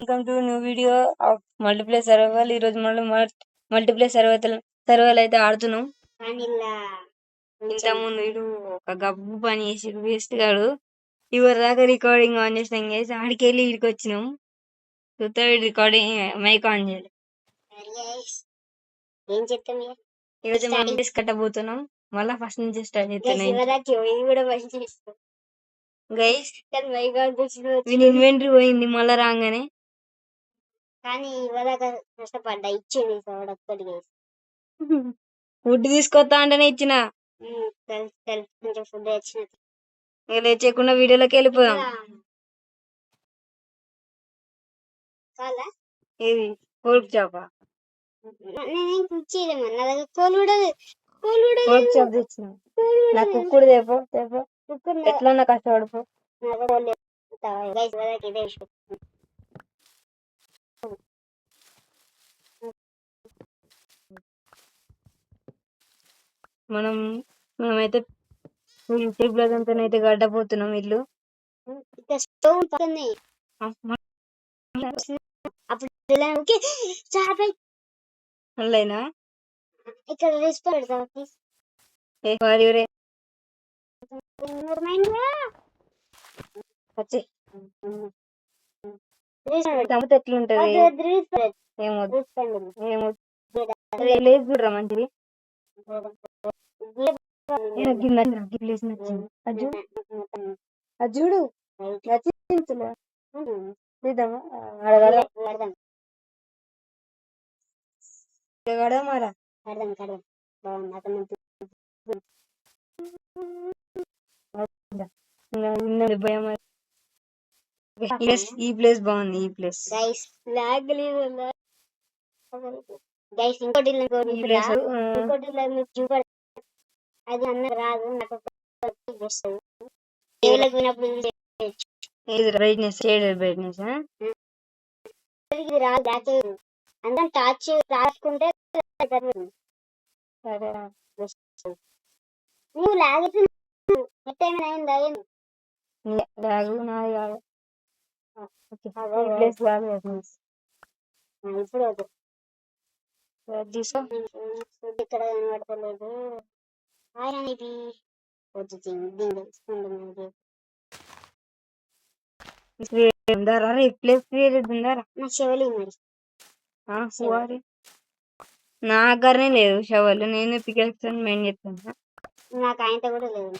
Welcome to new video of multiplayer survival. ఈ రోజు మళ్ళీ మల్టీప్లేయర్ సర్వైవల్ అయితే ఆడుతున్నాం. ఇంత ముందు వీడు ఒక గబ్బు పని చేసి వేస్ట్ గాడు ఇవరి దాకా రికార్డింగ్ ఆన్ చేసినాం చేసి ఆడికి వెళ్ళి ఇడికి వచ్చినాం. చూస్తే రికార్డింగ్ మైక్ ఆన్ చేయాలి. ఏం చెప్తాం ఈరోజు మనం కట్టబోతున్నాం. మళ్ళీ ఫస్ట్ నుంచి స్టార్ట్ చేస్తున్నాం. గైస్ ఇన్వెంటరీ పోయింది మళ్ళా రాగానే, కానీ ఇవ్వదాకా కష్టపడ్డా ఇచ్చింది ఒక్కటి ఫుడ్ తీసుకొస్తా అంటేనే ఇచ్చిన. కొంచెం ఫుడ్ తెచ్చిన లేచకుండా వీడియోలోకి వెళ్ళిపోదాం. ఏది పోర్క్ చాప? నేనేం కుక్ చేయలేమన్నా నా దగ్గర కోలు పోర్క్ చాప్ తెచ్చిన. నా కుక్కుడు తేపో ఎట్లా కష్టపడిపో. మనమైతే అయితే గడ్డపోతున్నాం ఇల్లు. అట్లయినా ఇక్కడ రెస్ట్ పెడతాం ఎట్లుంటది ఏమో చూడరా మంచిది. ప్లేస్ నచ్చింది అది చూడు నచ్చింది. మారా ఈ ప్లేస్ బాగుంది. ఈ ప్లేస్ ఇంకోటి అది అన్న రాదు నాకు బ్రైట్నెస్ అందరం టార్చ్ రాసుకుంటే నువ్వు లాగైతే ఇప్పుడు ఇక్కడ కనబడతలేదు. ఇది నా చెవులు మరి నా దగ్గరనే లేదు షవల్. నేను పికెక్స్ మెయిన్ చేస్తాను. నాకు ఆయనతో కూడా లేదు.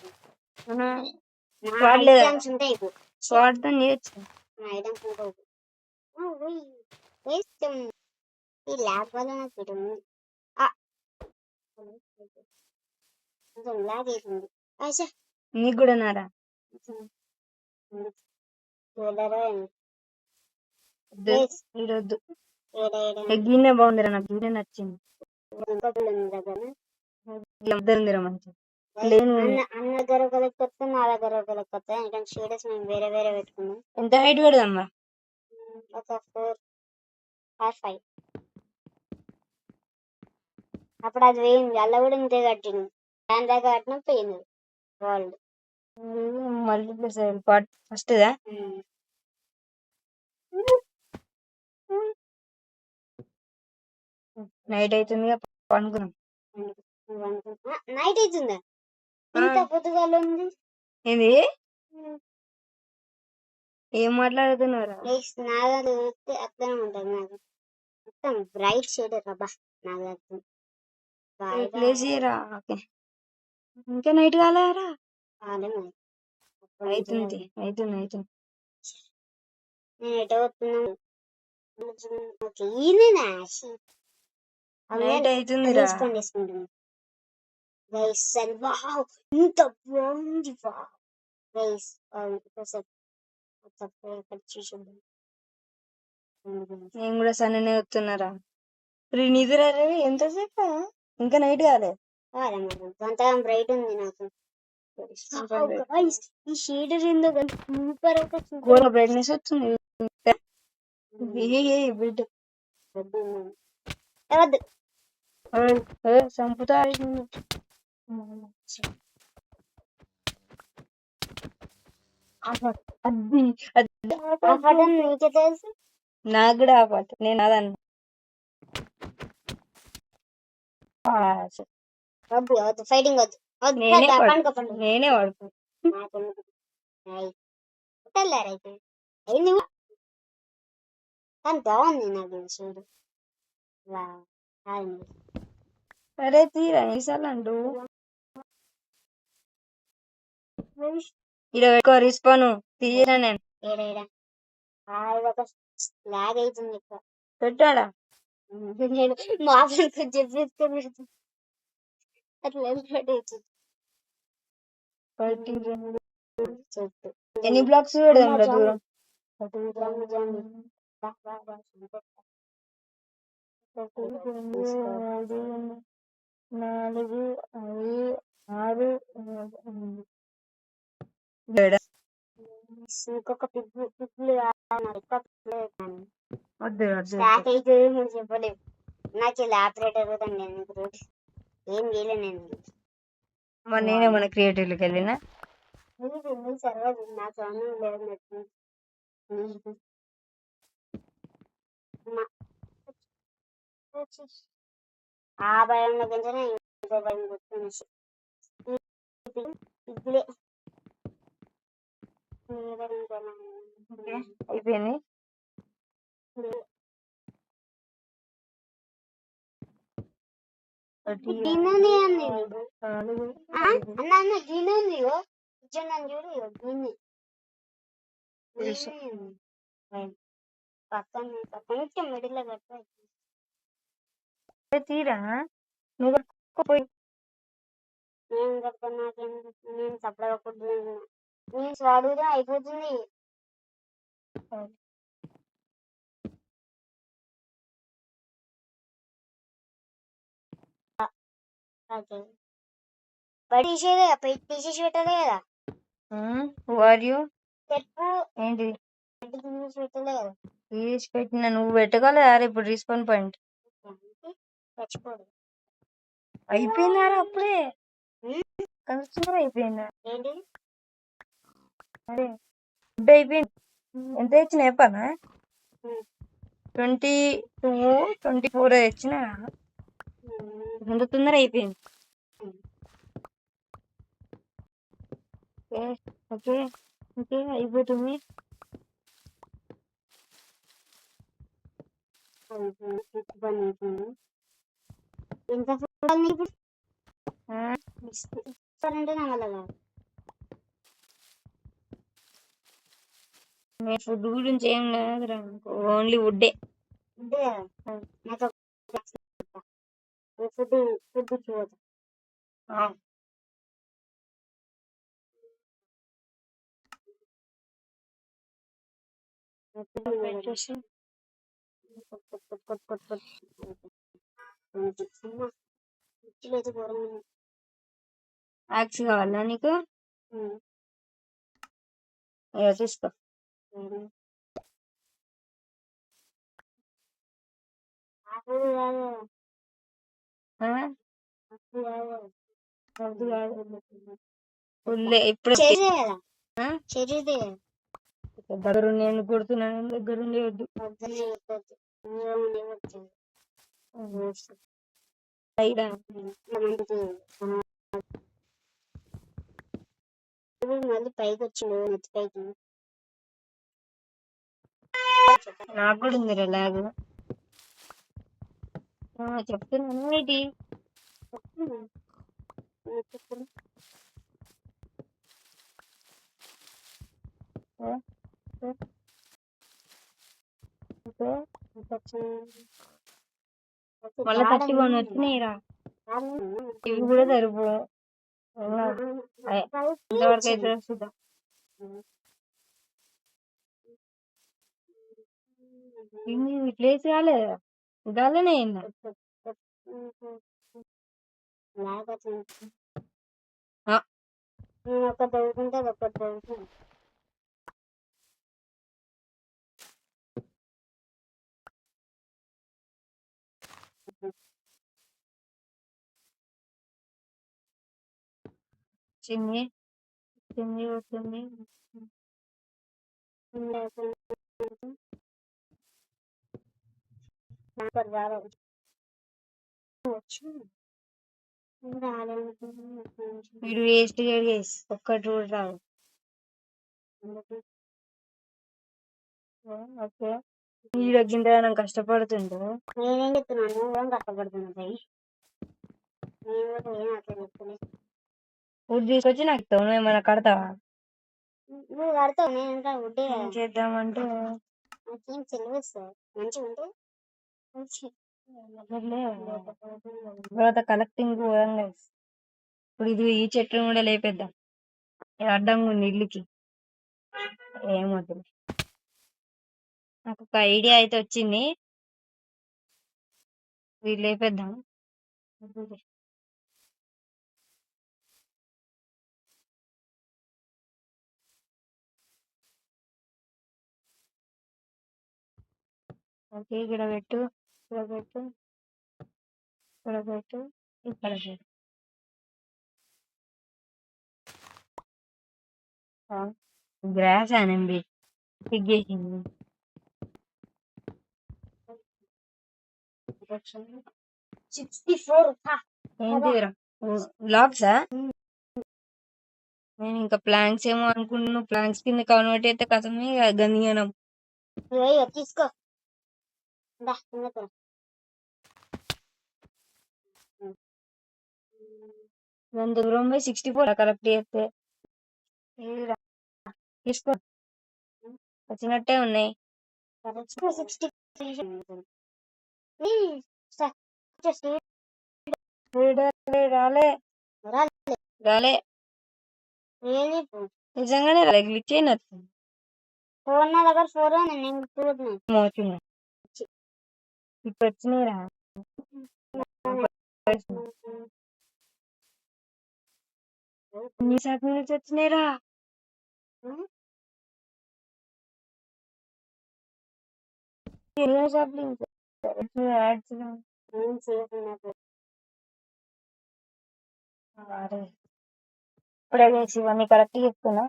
వాడతాం చేయొచ్చు. ఈ ల్యాబ్ వల్ల నాకు కొంచెం లాగ్ అవుతుంది. నీకు కూడా నారా ఈరోజు గిన్నె బాగుందిరా. నాకు గిన్నె నచ్చింది. మంచి అన్న దగ్గర ఒక లెక్క వస్తాయి, నా దగ్గర ఒక లెక్క వస్తాయి. ఎందుకంటే షేడర్స్ మేము వేరే వేరే పెట్టుకున్నాం. ఎంత హైట్ పెడదామ్మా? ఒక 4 or 5. అప్పుడు అది వేయింది. అల్ల కూడా ఇంతే కట్టింది. దాని దాకా కట్టినా పోయింది వరల్డ్. మల్టీప్లేయర్ పార్ట్ ఫస్ట్ దా. నైట్ అవుతుంది అనుకున్నాం. నైట్ అవుతుందా? ఇంత పొద్దుగాల ఉంది. ఏంది ఏం మాట్లాడుతున్నారా? నాగలు అట్లనే ఉంటుంది. నాకు మొత్తం బ్రైట్ షేడర్ అబ్బా. నాగలు ప్లేస్ చేయరా. ఇంకా నైట్ కాలేరా? అవుతుంది. నేను ఎటో వస్తున్నాను. నైట్ అవుతుంది. ఇంత బాగుంది. నేను కూడా సన్ననే వస్తున్నారా. నిద్ర ఎంతసేపు? ఇంకా నైట్ కాలే. అంతగా బ్రైట్ ఉంది. నాకు ఈ షేడర్ ఏందో సూపర్ బ్రైట్నెస్ వస్తుంది. చంపుతా. నీకే తెలుసు. నాకు కూడా ఆ పాట నేను అదన్నా. వద్దు వద్దు ఫైటింగ్ వద్దు వద్దు నేనే పండుగ పండుగ నేనే వాడుకో. అయితే అయింది కానీ బాగుంది నాకు చూడు సరే తీరా ఎన్నిసార్లు అంటూ ఇక్కడ ఎక్కువ రిస్పాను తీయరా నేను ఏడేడా ఒక లాగ్ అవుతుంది ఎక్కువ పెట్టాడా నేను మా ఫ్రెండ్స్ చెప్పేసుకొని అట్లా అవుతుంది చెప్పు ఎన్ని బ్లాక్స్ పెడదాం రా దూరం నాలుగు ఐదు ఆరు ఇంకొక పిప్పులు వద్దు వద్దు స్టార్ట్ అయితే నేను చెప్పలేము నాకు ఆపరేటర్ కూడా నేను ఏం చేయలే నేను మరి నేనేమన్నా క్రియేటివ్కి వెళ్ళినా మీరు సర్వర్ నా ఛానల్ లేదు ఆ భయంలో కంటే ఇంకో భయం గుర్తుంది ఇప్పుడే అయిపోయింది గిన్నె అన్న గిన్నె ఉంది చూడు గిన్నె పక్కన మిడిల్ కట్ట తీరా నువ్వు పోయి నేను కడతాను నాకేం నేను సప్లై కొట్టున్నాను నేను స్వాడుగా అయిపోతుంది బడి తీసేసి పెట్టలే కదా చెప్పు ఏంటి తీసేసి పెట్టలే కదా తీసి పెట్టిన నువ్వు పెట్టగలరా అరే ఇప్పుడు రిస్పాన్ పాయింట్ చచ్చిపోడు అయిపోయిందారా అప్పుడే కన్స్ట్రక్షన్ అయిపోయిందా ఏంటి అరే ఫుడ్ అయిపోయింది ఎంత ఇచ్చిన చెప్పానా 22 24 ఇచ్చిన ఎంత తొందర అయిపోయింది ఓకే ఓకే అయిపోతుంది ఎంత ఇప్పుడు అంటే నా వల్ల కాదు ఫుడ్ గురించి ఏం లేదురా ఓన్లీ వుడ్డే నాకు ఫుడ్ చూడదు యాక్స్ కావాలా నీకు తీసుకో ఇప్పుడు దగ్గర నేను కొడుతున్నాను దగ్గరుండి వద్దు మళ్ళీ పైకి వచ్చిండు నెత్తి పైకి నాకు కూడా ఉంది లాగు చెప్తున్నాను ఏంటి మళ్ళీ 31 వచ్చినాయిరా ఇవి కూడా సరిపో ఎంతవరకు అయితే చూద్దాం ప్లేస్ కాలేదా గాలనే అయిందా ఒక చదువుకుంటే అది ఒకటి చదువుతుంది చిన్ని చిన్ని వస్తుంది నాకు రాలేదు. వచ్చు. రాలేదు. వీడు వేస్ట్ గేస్ ఒక్కటి కూడా రాదు. ఓకే వీడు గింతగానం కష్టపడుతుండు. నేనేం చెప్తున్నాను, నువ్వేం కష్టపడుతున్నావు భయ్? నేను కూడా ఏం అట్లా చెప్తలేదు. వుడ్ తీసుకొచ్చి నాకు ఇస్తావు, నువ్వు ఏమైనా కడతావా? నువ్వు కడతావు, నేను ఇంకా ఉంటే ఏం చేద్దామంటే నాకేం తెలియదు. మంచిగా ఉంటే తర్వాత కలెక్టింగ్ పోదాం guys. ఇప్పుడు ఇది ఈ చెట్టును కూడా లేపేద్దాం, ఇది అడ్డంగా ఉంది ఇల్లుకి. ఏమవుతుంది, నాకు ఒక ఐడియా అయితే వచ్చింది, ఇది లేపేద్దాం. ఓకే ఇక్కడ పెట్టు, ఇక్కడ పెట్టు, ఇక్కడ పెట్టు, ఇక్కడ పెట్టు. గ్రాస్ అనండి సిగ్గేసింది. 64. ఏంటిరా బ్లాక్సా? నేను ఇంకా ప్లాంక్స్ ఏమో అనుకుంటున్నాను, ప్లాంక్స్ కింద కన్వర్ట్ అయితే కథమే గందిగనం. తీసుకో. దా, తిన్నతో. ఎంత దూరం పోయి 64 కరెక్ట్ చేస్తే ఏదిరా? తీసుకో, వచ్చినట్టే ఉన్నాయి. 60. రాలే రాలే నిజంగానే రాలే, గ్లిచ్ అయినట్టు. ఫోన్ నా దగ్గర 4 నేను చూడలేదు. మోచున్నా ఇప్పుడు వచ్చినాయిరా. ఎన్ని శాతం నుంచి వచ్చినాయిరా? ఇప్పుడే చేసి ఇవన్నీ కరెక్ట్ చెప్తున్నా.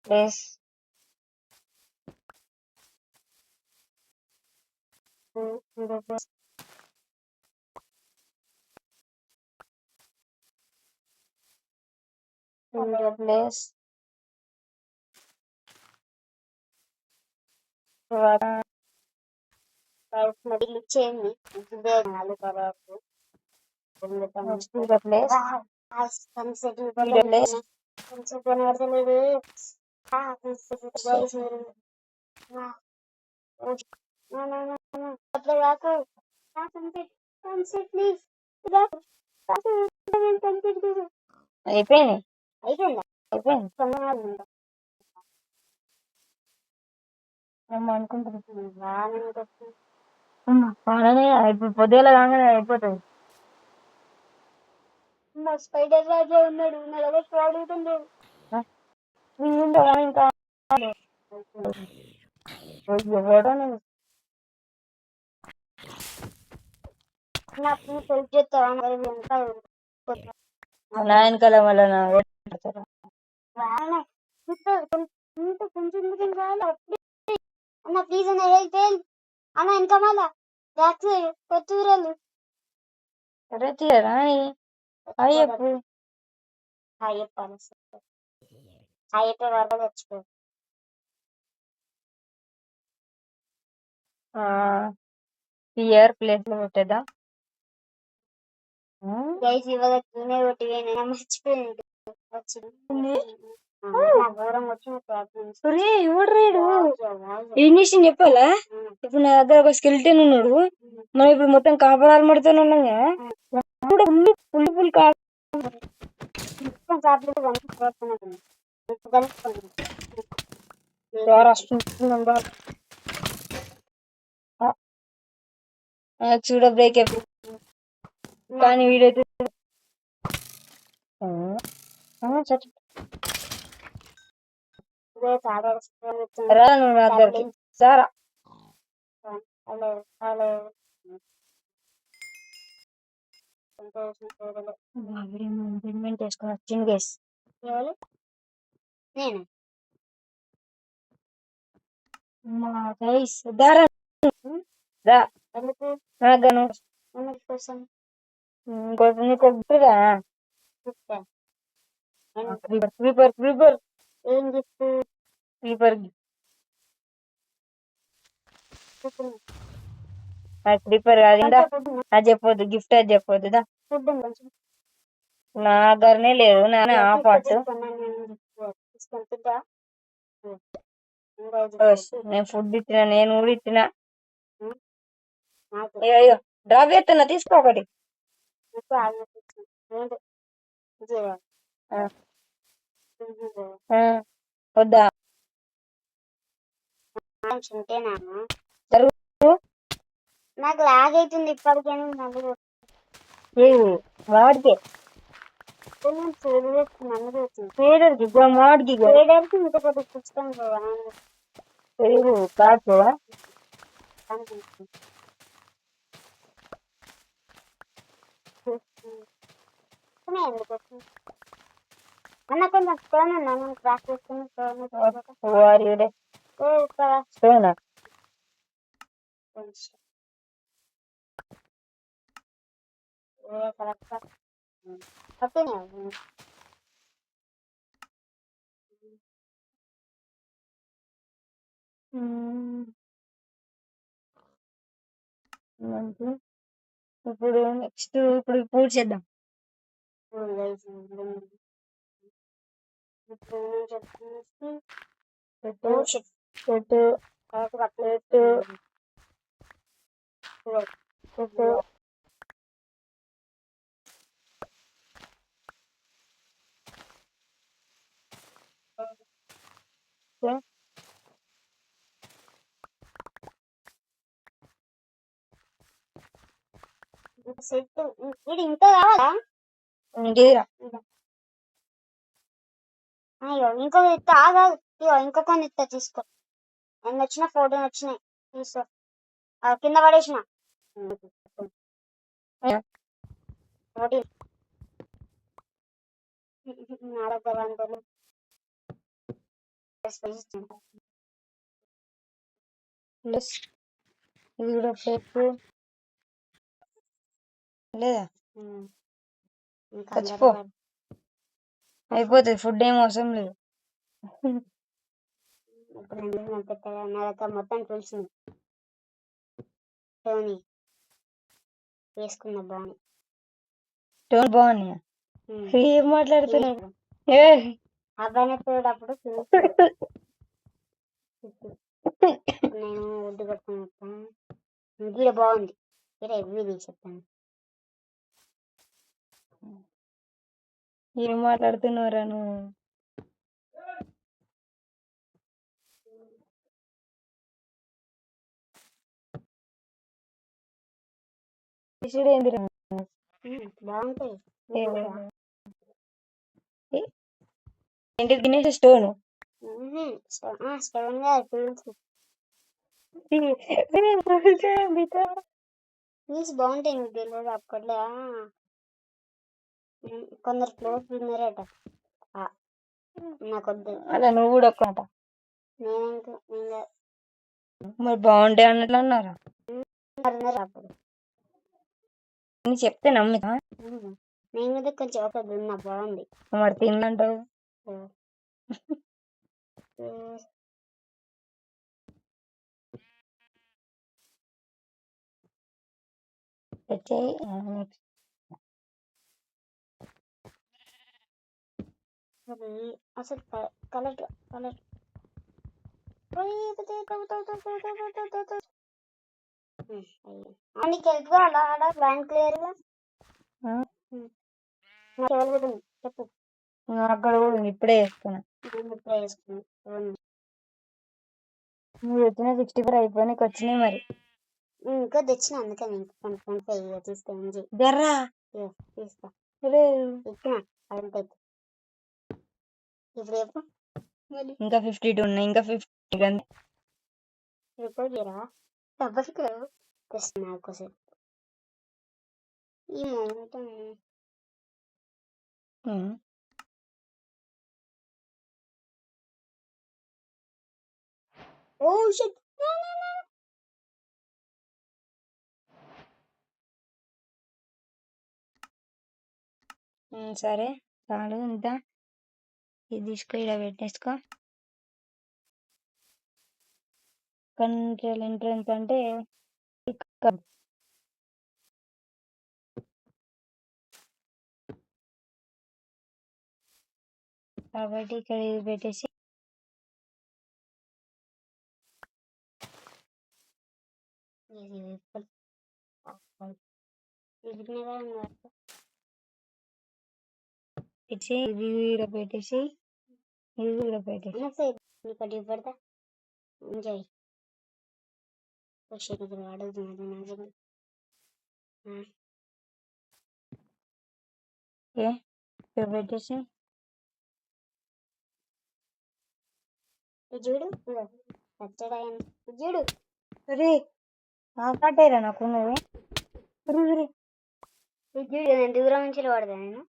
ప్లేస్ ప్లేస్ మరి ఇచ్చేయండి. ప్లేస్ సన్సెట్ ప్లేస్ కనబడతలేదు. అట్లా కాకు. Sunset please. అయిపోయింది అయిపోయిందా? అయిపోయింది కొన్నాళ్ళు అనుకుంటున్నా. ఇప్పుడు పొద్దుగల కాగానే అయిపోతుంది. మా స్పైడర్ రాజా ఉన్నాడు, నా దగ్గర అడుగుతుండే. ఇంకా నాకు హెల్ప్ చేస్తావా? మరి నా వెనకాల వల్ల కొంచెం అన్న ప్లీజ్ అన్న హెల్ప్ అన్న. ఇంకా మళ్ళా కొత్తూరలు సరే తీయరా అయ్యప్పు అయ్యప్ప వరకు తెచ్చుకో. పియర్ ప్లేస్ లో పెట్టేదా? గైస్ ఇవాళ తినే ఒకటి మర్చిపోయింది. వచ్చింది ఘోరం వచ్చింది. ఏం చేసింది చెప్పాలా? ఇప్పుడు నా దగ్గర ఒక స్కెల్టన్ ఉన్నాడు, మనం ఇప్పుడు మొత్తం కాపరాలు మడుతూ ఉన్నాం కదా, ఫుల్ ఫుల్ చూడ బ్రేక్ కానీ వీడైతే రా నువ్వు నా దగ్గరికి సారా. వేసుకొని వచ్చింది గైస్. నేను దారా రా ఎందుకు నాగను ఎందుకు కోసం నీకు గుర్తురా చెప్తా క్రీపర్ క్రీపర్ క్రీపర్ ఏం గిఫ్ట్ క్రీపర్ క్రీపర్ కాదు అది చెప్పొద్దు గిఫ్ట్ అది చెప్పొద్దు దా. ఫుడ్ కొంచెం నా దగ్గరనే లేదు నాన్న ఆ పార్ట్ తీసుకుంటుందా నేను ఫుడ్ ఇచ్చిన నేను కూడా ఇచ్చిన నాకు అయ్యో డ్రాప్ చేస్తున్నా తీసుకో ఒకటి ఆ, ఆ, వద్దా ఉంటేనా జరుగు నాకు లాగ్ అవుతుంది ఇప్పటికైనా నన్ను వాడికి పేదరికి వాడికి చేయడానికి ఇంత పెద్ద పుస్తకం పెరుగు కాచు అన్న కొంచెం స్టోన్ ఉన్నా నేను క్రాఫ్ట్ చేసుకుని వారిడే స్టోనా ఇప్పుడు నెక్స్ట్ ఇప్పుడు పూజ చేద్దాం. పెట్టు పెట్టు పెట్టు పెట్టు సెట్ ఇది ఇంకా కావాలా ఇంకేరా అయ్యో ఇంకో ఇస్తా ఆగాదు ఇగో ఇంకో కొన్ని ఇస్తా తీసుకో ఎన్ని వచ్చినా 14 వచ్చినాయి తీసుకో కింద పడేసిన 14 నా దగ్గర వందలు ప్లస్ ఇది కూడా పెట్టు లేదా ఇంకా చచ్చిపో అయిపోతుంది ఫుడ్ ఏం అవసరం లేదు. నా దగ్గర మొత్తం తెలిసింది టోనీ వేసుకున్న బాగుంది టోన్ బాగున్నాయా ఏం మాట్లాడుతున్నాడు ఏ అబ్బాయిని చూడప్పుడు నేను ఒడ్డు కట్టుకుని గీడ బాగుంది ఇక్కడ ఎవ్వి తీసేస్తాను ఏం మాట్లాడుతున్నారా నువ్వు ఏంది బాగుంటాయి ఏంటి తినేసి స్టోన్ స్టోన్ గా పీస్ బాగుంటాయి మీకు తెలియదు అప్పట్లో కొందరు క్లోజ్ తిన్నారట నాకొద్దు అలా నువ్వు కూడా ఒక్కట నేను మరి బాగుంటాయి అన్నట్లు అన్నారా అప్పుడు నేను చెప్తే నమ్ముతా నేను మీద కొంచెం ఒక ఉన్నా బాగుంది మరి తిందంటావు అసలు కలర్ కలర్ నీకు హెల్ప్ కావాలా ఆడ ప్లాన్ క్లియర్ గా చెప్పు అక్కడ కూడా ఉంది ఇప్పుడే వేసుకున్నా ఇప్పుడే వేసుకున్నా నువ్వు వచ్చిన 64 అయిపోయినాక వచ్చినాయి మరి ఇంకా తెచ్చిన అందుకని 1.5 తీస్తే జర్రా తీస్తా ఇచ్చిన అదంతా ఇప్పుడు చెప్పు ఇంకా 52 ఉన్నాయి ఇంకా 50 రిపోర్ట్ చేయరా తప్పకు తెస్తున్నా కోసం ఈ మొత్తం ఓ షిట్ సరే చాలు ఇంత. ఇది తీసుకో, ఇలా పెట్టేసుకో. కంట్రోల్ ఎంట్రన్స్ అంటే కాబట్టి ఇక్కడ ఇది పెట్టేసి ఇచ్చి ఇది కూడా పెట్టేసి ఇది కూడా పెట్టేసి ఇక్కడ పెడతా ఎంజాయ్ వాడదు. ఇక్కడ పెట్టేసి చూడు పచ్చడా చూడు. సరే కాటేరా నాకు ఉన్నది. చూడు నేను దూరం నుంచి వాడదా నేను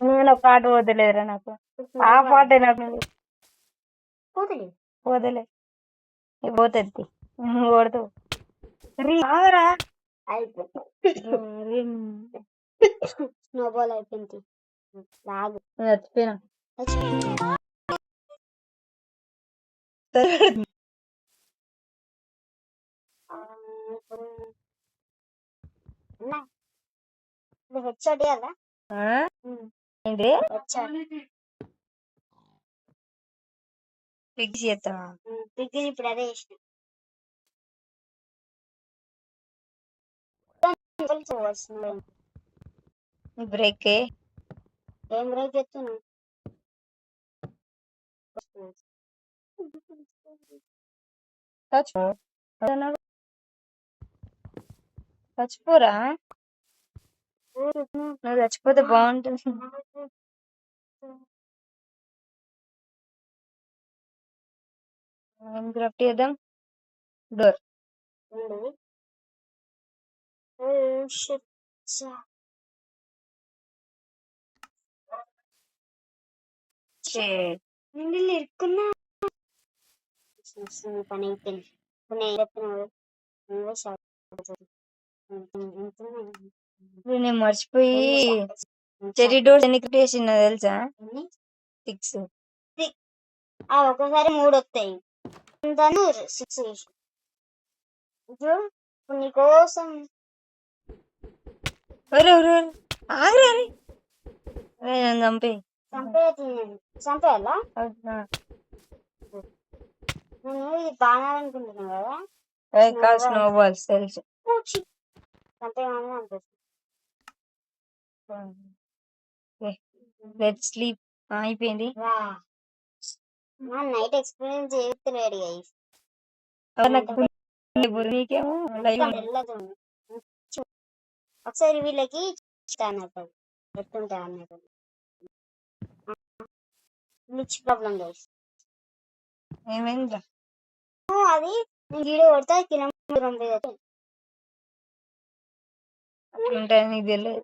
నేను పాట పోతలేదురా నాకు. ఆ పాటే నాకు పోతలే పోతలే పోతుంది కొడతావు. ఆగరా స్నోబాల్ అయిపోయింది. లాగు చచ్చిపోయినా. హెచ్ఓడి కదా ఏంటి ఫిక్స్ చేస్తావా? పిగ్గిని ఇప్పుడు అదే చేసిన. బ్రేక్ ఏం బ్రేక్ ఎత్తున్నా చచ్చిపోరా. నువ్వు చచ్చిపోతే బాగుంటుంది. ఏం క్రాఫ్ట్ చేద్దాం? డోర్. ఇరుక్కున్నా పని అయిపోయింది. నేను మర్చిపోయి చెరీ డోర్స్ ఎన్ని క్రియేట్ చేసినా తెలుసా? 6. ఒక్కోసారి 3 వస్తాయి. 6 చేసి ఇప్పుడు నీకోసం చంపేయాలా? నేను ఇది బాగాలనుకుంటున్నాను కదా. స్నోబాల్స్ తెలుసు. చంపేయమని లెట్స్ స్లీప్. అయిపోయింది. నైట్ ఎక్స్పీరియన్స్ చేయలేడు గైస్. నీకేమో ఒకసారి వీళ్ళకి అన్నట్టు ఎట్టుంటా అన్నట్టు గ్లిచ్ ప్రాబ్లం గైస్. ఏమైందా? అది నేను వీడియో కొడతా కిలోమీటర్ ఉంటాయి నీకు తెలియదు.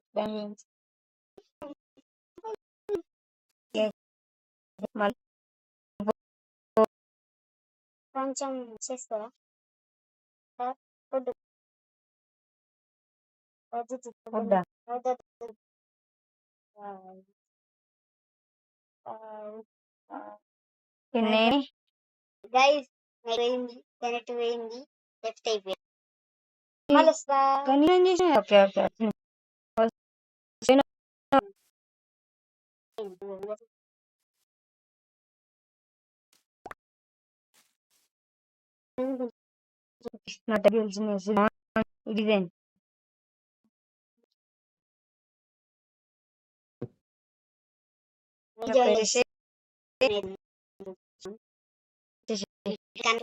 కొంచెం చేస్తారా? ఫుడ్ గైస్ పోయింది, కరెక్ట్ పోయింది, లెఫ్ట్ అయిపోయింది. మళ్ళీ డిజైన్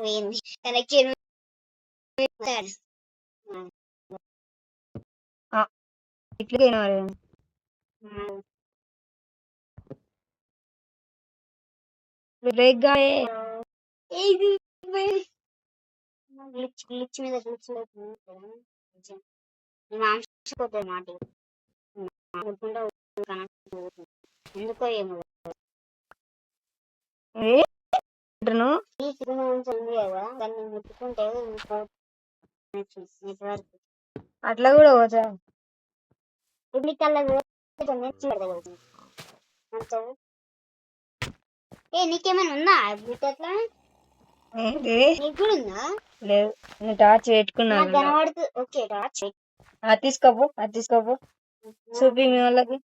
పోయింది. ఇట్లా బ్రేక్ గ్లిచ్ మీద గ్లిచ్ మాంసపోతుంది మాట ఎందుకో ఏమో ఈ 3 months ఉంది కదా దాన్ని ముట్టుకుంటే నెట్వర్క్ అట్లా కూడా పోతా ఎన్నికల్లో నీకేమైనా ఉందా అట్లా ఏంటి నీకు కూడా ఉందా లేదు నేను టార్చ్ నాకు పెట్టుకున్నాను కనబడుతుంది ఓకే టార్చ్ అది తీసుకోపో చూపి మీ వాళ్ళకి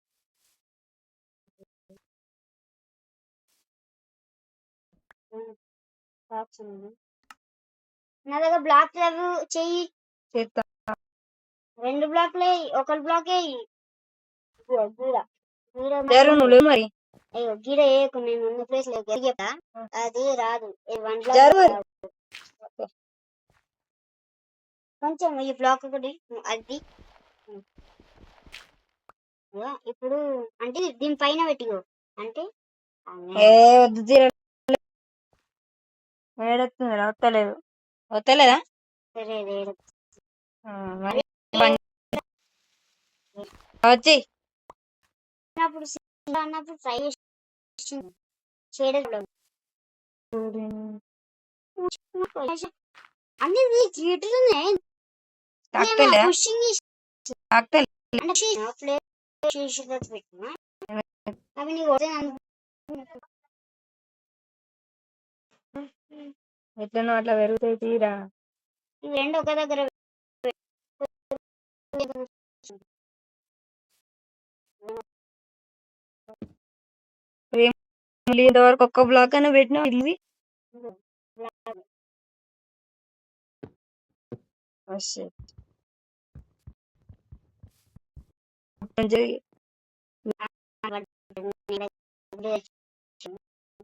టార్చ్ ఉంది నా దగ్గర బ్లాక్ లేవు చెయ్యి చేస్తా 2 బ్లాక్లే ఒక బ్లాకే గీడ జరు నువ్వు లేవు మరి అయ్యో గీడ వేయకు నేను ఉన్న ప్లేస్ లో గెలిగేట అది రాదు 1 జరు బ్లాక్ మరి కొంచెం ఈ బ్లాక్ ఒకటి అది ఇప్పుడు అంటే దీని పైన పెట్టిగో అంటే ఏ వద్దు తీర ఏడొస్తుంది వస్తలేదు వస్తలేదా సరే మరి వచ్చి అన్నప్పుడు అన్నప్పుడు ట్రై చేసి చేయడం అన్ని చీటున్నాయి తాకుతలే పుషింగ్ తాకుతలే పెట్టినా అవి నీకు ఎట్లనో అట్లా పెరుగుతాయి తీరా ఇవి రెండు ఒక దగ్గర ఇంతవరకు ఒక్క బ్లాక్ అయినా పెట్టినా ఇది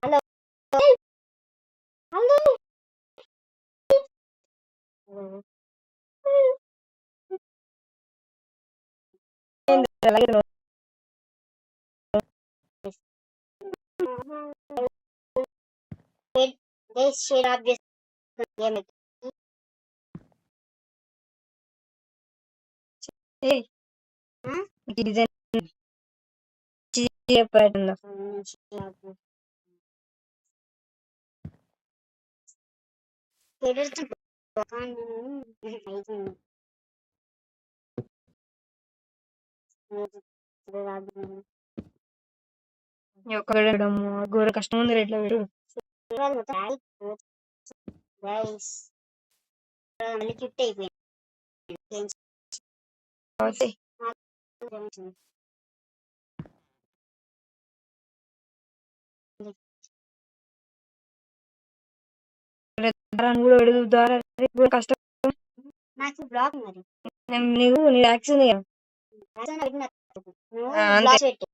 hello hello shade of this game. Design ఘోర కష్టం ఉంది ఎట్లా వీడు మళ్ళీ కిట్ అయిపోయింది కూడా పెడుతు ద్వారా కష్టం నాకు బ్లాక్ మరి నీకు నీ యాక్షన్ బ్లాక్ పెట్టు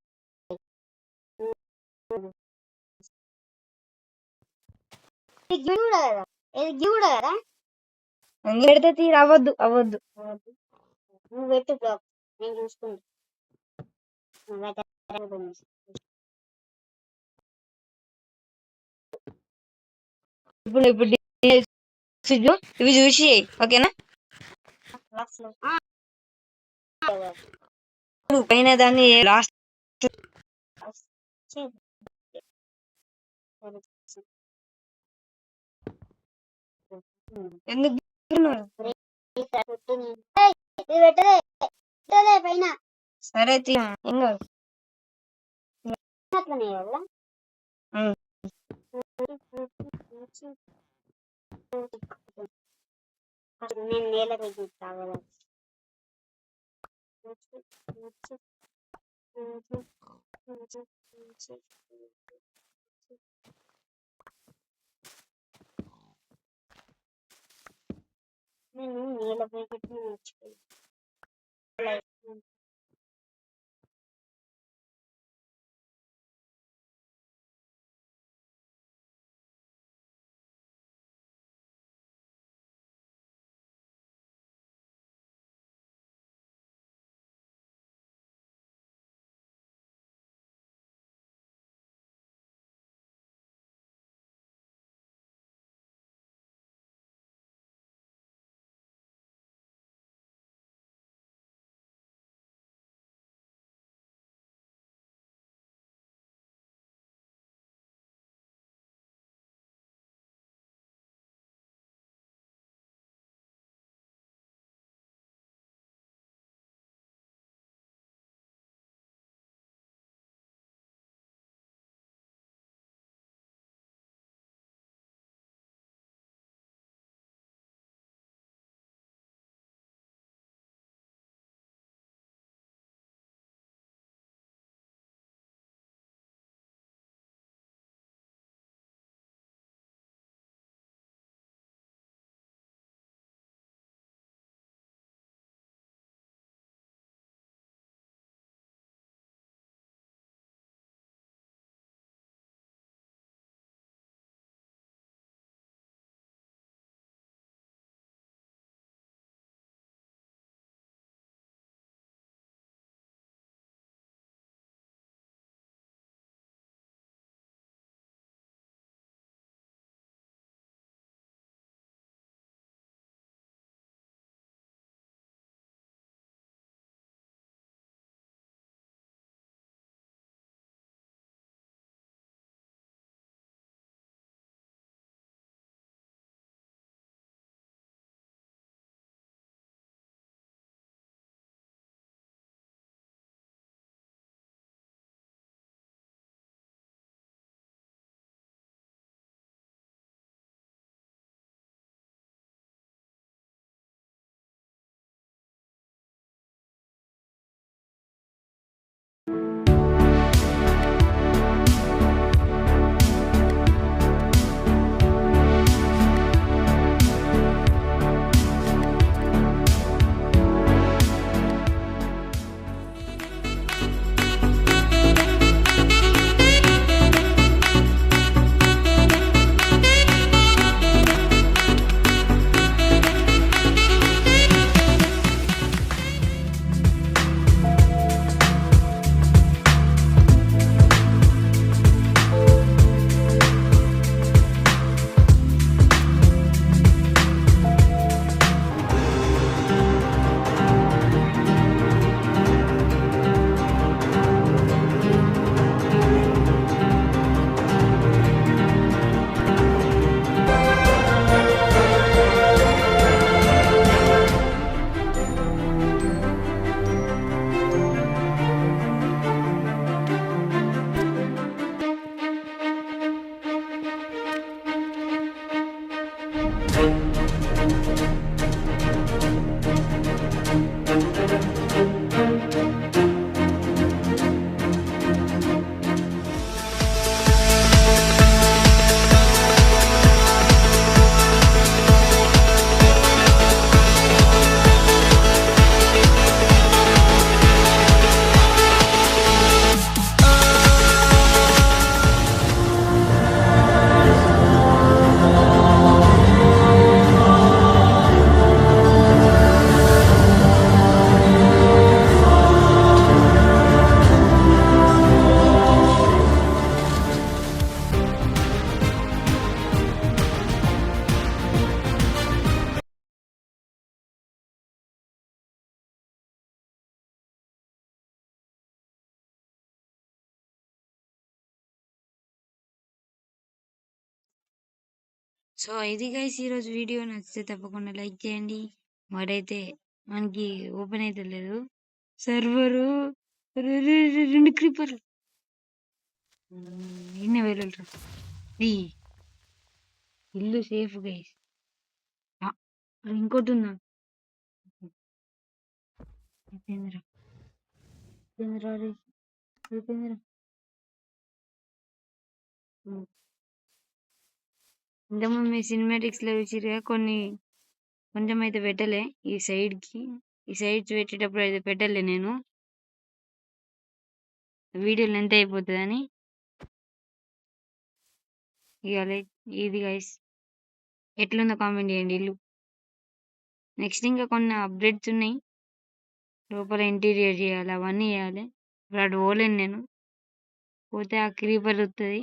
కదా పెడితే తీరు అవ్వద్దు నువ్వు పెట్టు బ్లాక్ నేను చూసుకుంటా ఇప్పుడు ఇవి చూసి ఓకేనా పైన దాన్ని లాస్ట్ ఎందుకు పైన సరే ఇంకా అట్లనే కదా నేను నేల మీద కావాలి నేను నేల మీద మర్చిపోయి సో ఇది గైస్ ఈరోజు వీడియో నచ్చితే తప్పకుండా లైక్ చేయండి. వాడైతే మనకి ఓపెన్ అయితే లేదు సర్వరు. 2 క్రీపర్లు ఇన్ని వెళ్ళరు. ఇల్లు సేఫ్ గైస్. ఇంకోటి ఉందా ఉపేంద్ర ఉపేంద్ర ఇంతకుముందు మీ సినిమాటిక్స్ లో చూసిరుగా కొంచెం అయితే పెట్టలే ఈ సైడ్స్ పెట్టేటప్పుడు అయితే పెట్టలే నేను వీడియో లెంత్ అయిపోతుందని. ఇక ఇది గైస్ ఎట్లుందో కామెంట్ చేయండి ఇల్లు. నెక్స్ట్ ఇంకా కొన్ని అప్డేట్స్ ఉన్నాయి. లోపల ఇంటీరియర్ చేయాలి, అవన్నీ చేయాలి. ఇప్పుడు అటు పోలేను నేను. పోతే ఆ క్రీపర్ వస్తుంది.